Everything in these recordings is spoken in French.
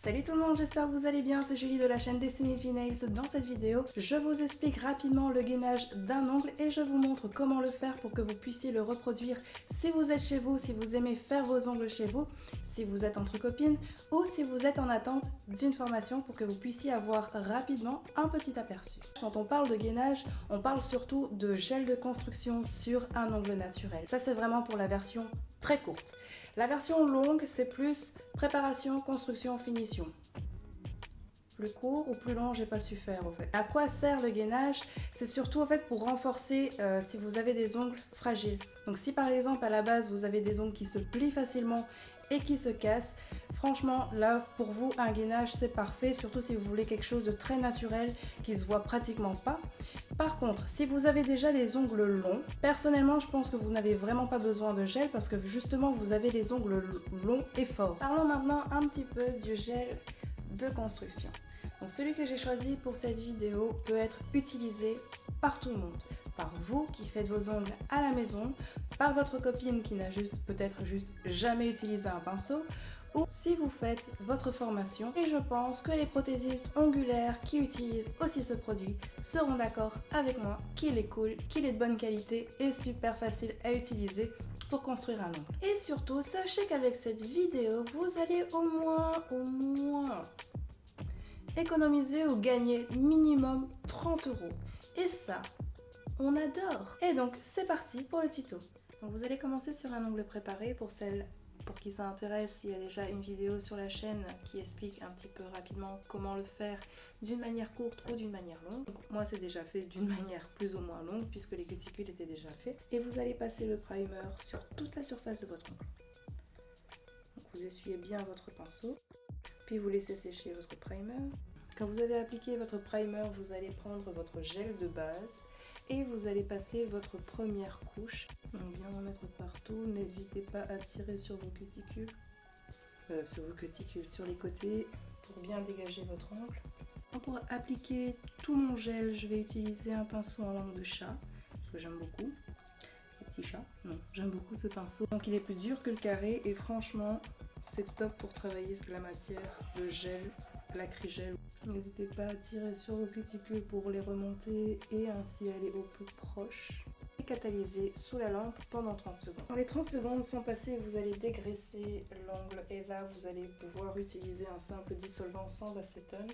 Salut tout le monde, j'espère que vous allez bien, c'est Julie de la chaîne Destiny G Nails. Dans cette vidéo, je vous explique rapidement le gainage d'un ongle et je vous montre comment le faire pour que vous puissiez le reproduire si vous êtes chez vous, si vous aimez faire vos ongles chez vous, si vous êtes entre copines ou si vous êtes en attente d'une formation pour que vous puissiez avoir rapidement un petit aperçu. Quand on parle de gainage, on parle surtout de gel de construction sur un ongle naturel. Ça c'est vraiment pour la version très courte. La version longue, c'est plus préparation, construction, finition. Plus court ou plus long, j'ai pas su faire en fait. À quoi sert le gainage? C'est surtout en fait pour renforcer si vous avez des ongles fragiles. Donc si par exemple à la base vous avez des ongles qui se plient facilement et qui se cassent, franchement là pour vous un gainage c'est parfait, surtout si vous voulez quelque chose de très naturel qui se voit pratiquement pas. Par contre, si vous avez déjà les ongles longs, personnellement je pense que vous n'avez vraiment pas besoin de gel parce que justement vous avez les ongles longs et forts. Parlons maintenant un petit peu du gel de construction. Donc celui que j'ai choisi pour cette vidéo peut être utilisé par tout le monde. Par vous qui faites vos ongles à la maison, par votre copine qui n'a peut-être jamais utilisé un pinceau, ou si vous faites votre formation. Et je pense que les prothésistes ongulaires qui utilisent aussi ce produit seront d'accord avec moi qu'il est cool, qu'il est de bonne qualité et super facile à utiliser pour construire un ongle. Et surtout, sachez qu'avec cette vidéo, vous allez au moins économiser ou gagner minimum 30 €. Et ça, on adore. Et donc, c'est parti pour le tuto. Donc, vous allez commencer sur un ongle préparé. Pour celles pour qui ça intéresse, il y a déjà une vidéo sur la chaîne qui explique un petit peu rapidement comment le faire d'une manière courte ou d'une manière longue. Donc, moi, c'est déjà fait d'une manière plus ou moins longue puisque les cuticules étaient déjà faits. Et vous allez passer le primer sur toute la surface de votre ongle. Donc, vous essuyez bien votre pinceau. Puis vous laissez sécher votre primer. Quand vous avez appliqué votre primer, vous allez prendre votre gel de base et vous allez passer votre première couche. Donc bien en mettre partout, n'hésitez pas à tirer sur vos cuticules, sur les côtés pour bien dégager votre ongle. Pour appliquer tout mon gel, je vais utiliser un pinceau en langue de chat, parce que j'aime beaucoup. Petit chat, non, j'aime beaucoup ce pinceau. Donc il est plus dur que le carré et franchement c'est top pour travailler la matière, le gel, l'acrygel. N'hésitez pas à tirer sur vos cuticules pour les remonter et ainsi aller au plus proche. Et catalyser sous la lampe pendant 30 secondes. Quand les 30 secondes sont passées, vous allez dégraisser l'ongle et là vous allez pouvoir utiliser un simple dissolvant sans acétone.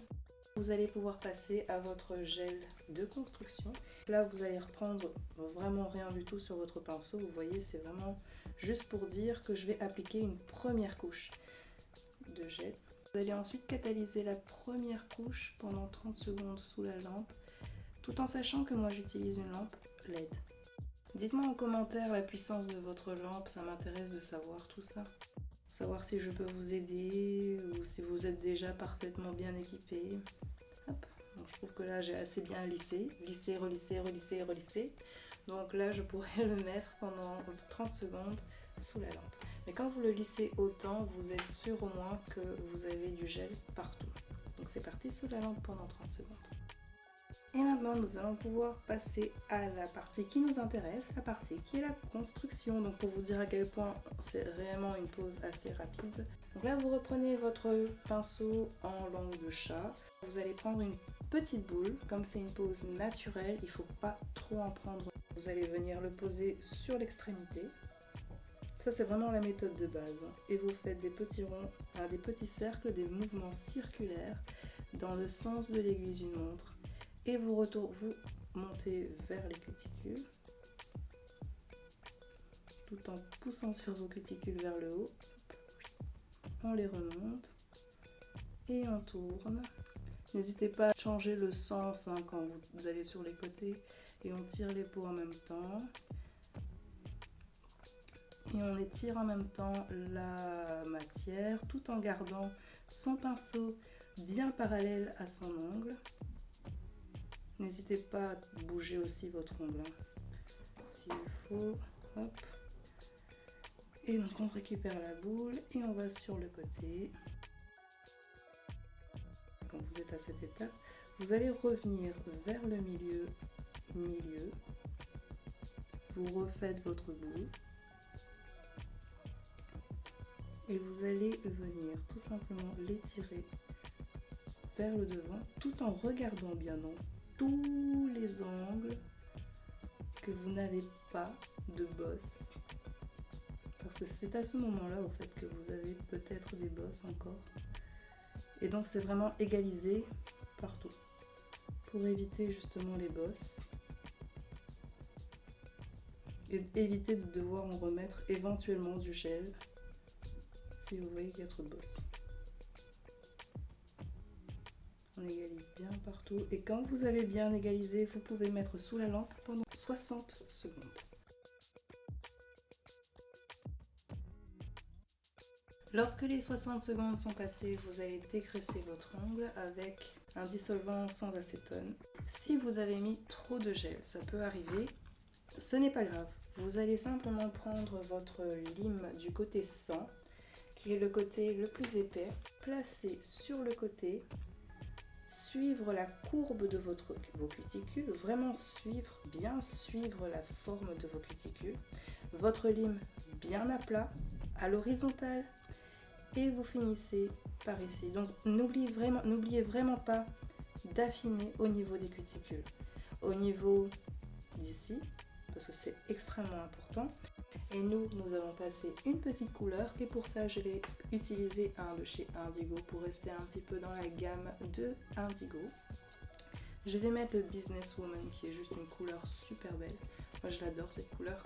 Vous allez pouvoir passer à votre gel de construction. Là, vous allez reprendre vraiment rien du tout sur votre pinceau. Vous voyez, c'est vraiment juste pour dire que je vais appliquer une première couche de gel. Vous allez ensuite catalyser la première couche pendant 30 secondes sous la lampe, tout en sachant que moi j'utilise une lampe LED. Dites-moi en commentaire la puissance de votre lampe, ça m'intéresse de savoir tout ça. Savoir si je peux vous aider ou si vous êtes déjà parfaitement bien équipé. Hop. Donc, je trouve que là j'ai assez bien lissé, relisser. Donc là je pourrais le mettre pendant 30 secondes sous la lampe. Mais quand vous le lissez autant, vous êtes sûr au moins que vous avez du gel partout. Donc c'est parti sous la lampe pendant 30 secondes. Et maintenant, nous allons pouvoir passer à la partie qui nous intéresse, la partie qui est la construction. Donc pour vous dire à quel point c'est réellement une pause assez rapide. Donc là, vous reprenez votre pinceau en langue de chat. Vous allez prendre une petite boule. Comme c'est une pose naturelle, il ne faut pas trop en prendre. Vous allez venir le poser sur l'extrémité. Ça, c'est vraiment la méthode de base. Et vous faites des petits ronds, des petits cercles, des mouvements circulaires dans le sens de l'aiguille d'une montre. Et vous montez vers les cuticules, tout en poussant sur vos cuticules vers le haut. On les remonte et on tourne. N'hésitez pas à changer le sens quand vous allez sur les côtés et on tire les peaux en même temps. Et on étire en même temps la matière tout en gardant son pinceau bien parallèle à son ongle. N'hésitez pas à bouger aussi votre ongle s'il faut. Hop. Et donc on récupère la boule et on va sur le côté. Quand vous êtes à cette étape, vous allez revenir vers le milieu. Vous refaites votre boule. et vous allez venir tout simplement l'étirer vers le devant tout en regardant bien dans tous les angles que vous n'avez pas de bosse. Parce que c'est à ce moment-là au fait que vous avez peut-être des bosses encore. Et donc c'est vraiment égalisé partout pour éviter justement les bosses et éviter de devoir en remettre éventuellement du gel si vous voyez qu'il y a trop de bosses. On égalise bien partout et quand vous avez bien égalisé, vous pouvez mettre sous la lampe pendant 60 secondes. Lorsque les 60 secondes sont passées, vous allez dégraisser votre ongle avec un dissolvant sans acétone. Si vous avez mis trop de gel, ça peut arriver, ce n'est pas grave. Vous allez simplement prendre votre lime du côté 100, qui est le côté le plus épais, placer sur le côté, suivre la courbe de vos cuticules, vraiment bien suivre la forme de vos cuticules, votre lime bien à plat, à l'horizontale, et vous finissez par ici. Donc n'oubliez vraiment pas d'affiner au niveau des cuticules, au niveau d'ici, parce que c'est extrêmement important. Et nous allons passer une petite couleur et pour ça je vais utiliser un de chez Indigo pour rester un petit peu dans la gamme de Indigo. Je vais mettre le Businesswoman qui est juste une couleur super belle. Moi je l'adore cette couleur.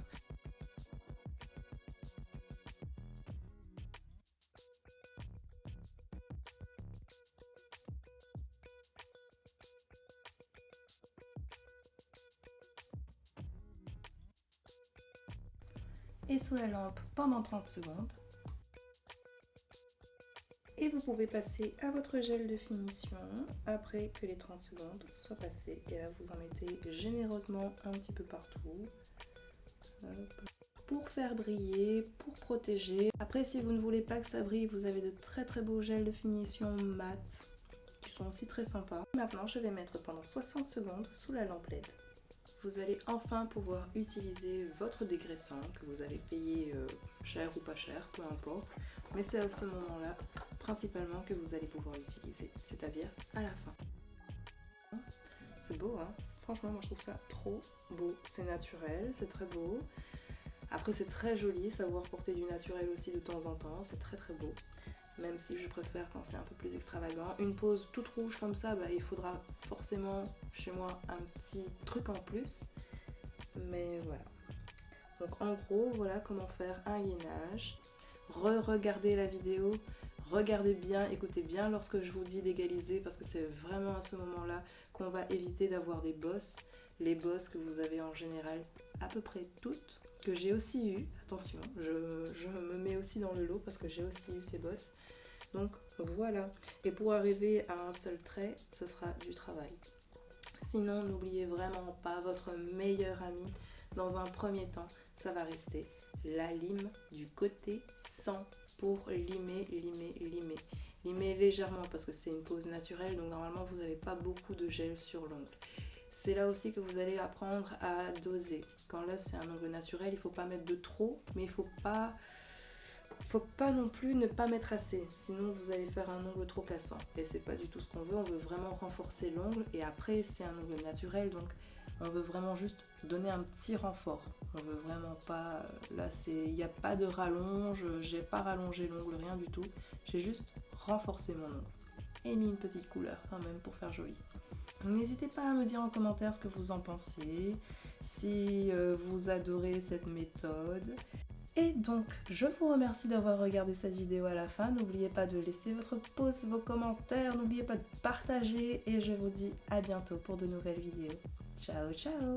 Et sous la lampe pendant 30 secondes. Et vous pouvez passer à votre gel de finition après que les 30 secondes soient passées. Et là, vous en mettez généreusement un petit peu partout. Hop. Pour faire briller, pour protéger. Après, si vous ne voulez pas que ça brille, vous avez de très très beaux gels de finition mat qui sont aussi très sympas. Maintenant, je vais mettre pendant 60 secondes sous la lampe LED. Vous allez enfin pouvoir utiliser votre dégraissant que vous allez payer cher ou pas cher, peu importe. Mais c'est à ce moment-là principalement que vous allez pouvoir l'utiliser, c'est-à-dire à la fin. C'est beau, hein? Franchement, moi je trouve ça trop beau. C'est naturel, c'est très beau. Après, c'est très joli, savoir porter du naturel aussi de temps en temps, c'est très très beau. Même si je préfère quand c'est un peu plus extravagant. Une pose toute rouge comme ça, bah, il faudra forcément chez moi un petit truc en plus. Mais voilà. Donc en gros, voilà comment faire un gainage. Regardez la vidéo, regardez bien, écoutez bien lorsque je vous dis d'égaliser parce que c'est vraiment à ce moment-là qu'on va éviter d'avoir des bosses. Les bosses que vous avez en général, à peu près toutes, que j'ai aussi eu, attention, je me mets aussi dans le lot parce que j'ai aussi eu ces bosses. Donc voilà, et pour arriver à un seul trait, ce sera du travail. Sinon, n'oubliez vraiment pas votre meilleur ami. Dans un premier temps, ça va rester la lime du côté 100 pour limer. Limer légèrement parce que c'est une pose naturelle, donc normalement vous n'avez pas beaucoup de gel sur l'ongle. C'est là aussi que vous allez apprendre à doser. Quand là c'est un ongle naturel, il ne faut pas mettre de trop, mais il ne faut pas non plus ne pas mettre assez, sinon vous allez faire un ongle trop cassant. Et c'est pas du tout ce qu'on veut, on veut vraiment renforcer l'ongle et après c'est un ongle naturel, donc on veut vraiment juste donner un petit renfort. On veut vraiment pas, là il n'y a pas de rallonge, j'ai pas rallongé l'ongle, rien du tout. J'ai juste renforcé mon ongle et mis une petite couleur quand même pour faire joli. N'hésitez pas à me dire en commentaire ce que vous en pensez, si vous adorez cette méthode. Et donc, je vous remercie d'avoir regardé cette vidéo à la fin. N'oubliez pas de laisser votre pouce, vos commentaires, n'oubliez pas de partager et je vous dis à bientôt pour de nouvelles vidéos. Ciao, ciao!